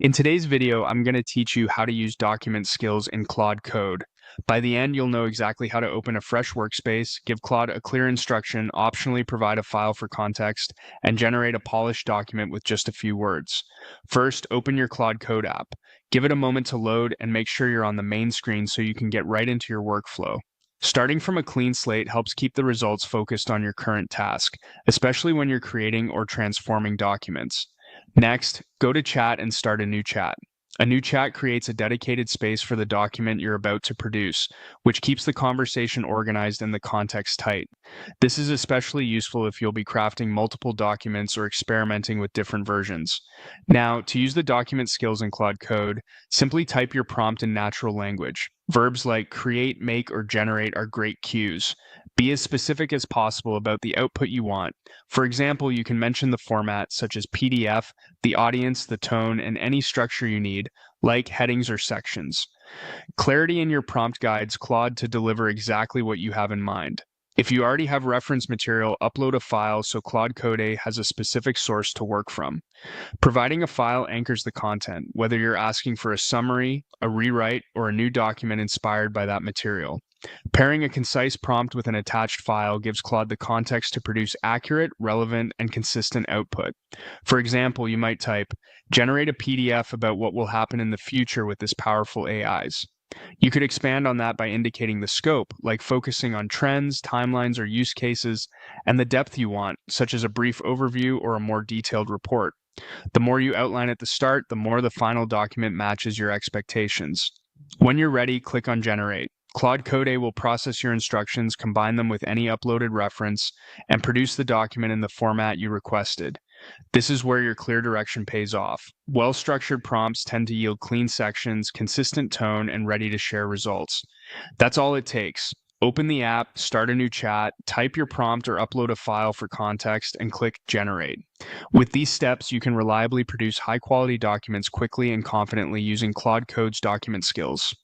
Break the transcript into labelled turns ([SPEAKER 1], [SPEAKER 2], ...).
[SPEAKER 1] In today's video, I'm going to teach you how to use document skills in Claude Code. By the end, you'll know exactly how to open a fresh workspace, give Claude a clear instruction, optionally provide a file for context, and generate a polished document with just a few words. First, open your Claude Code app. Give it a moment to load and make sure you're on the main screen so you can get right into your workflow. Starting from a clean slate helps keep the results focused on your current task, especially when you're creating or transforming documents. Next, go to Chat and start a new chat. A new chat creates a dedicated space for the document you're about to produce, which keeps the conversation organized and the context tight. This is especially useful if you'll be crafting multiple documents or experimenting with different versions. Now, to use the document skills in Claude Code, simply type your prompt in natural language. Verbs like create, make, or generate are great cues. Be as specific as possible about the output you want. For example, you can mention the format, such as PDF, the audience, the tone, and any structure you need, like headings or sections. Clarity in your prompt guides Claude to deliver exactly what you have in mind. If you already have reference material, upload a file so Claude Code has a specific source to work from. Providing a file anchors the content, whether you're asking for a summary, a rewrite, or a new document inspired by that material. Pairing a concise prompt with an attached file gives Claude the context to produce accurate, relevant, and consistent output. For example, you might type, generate a PDF about what will happen in the future with this powerful AIs. You could expand on that by indicating the scope, like focusing on trends, timelines, or use cases, and the depth you want, such as a brief overview or a more detailed report. The more you outline at the start, the more the final document matches your expectations. When you're ready, click on Generate. Claude Code will process your instructions, combine them with any uploaded reference, and produce the document in the format you requested. This is where your clear direction pays off. Well-structured prompts tend to yield clean sections, consistent tone, and ready-to-share results. That's all it takes. Open the app, start a new chat, type your prompt or upload a file for context, and click Generate. With these steps, you can reliably produce high-quality documents quickly and confidently using Claude Code's document skills.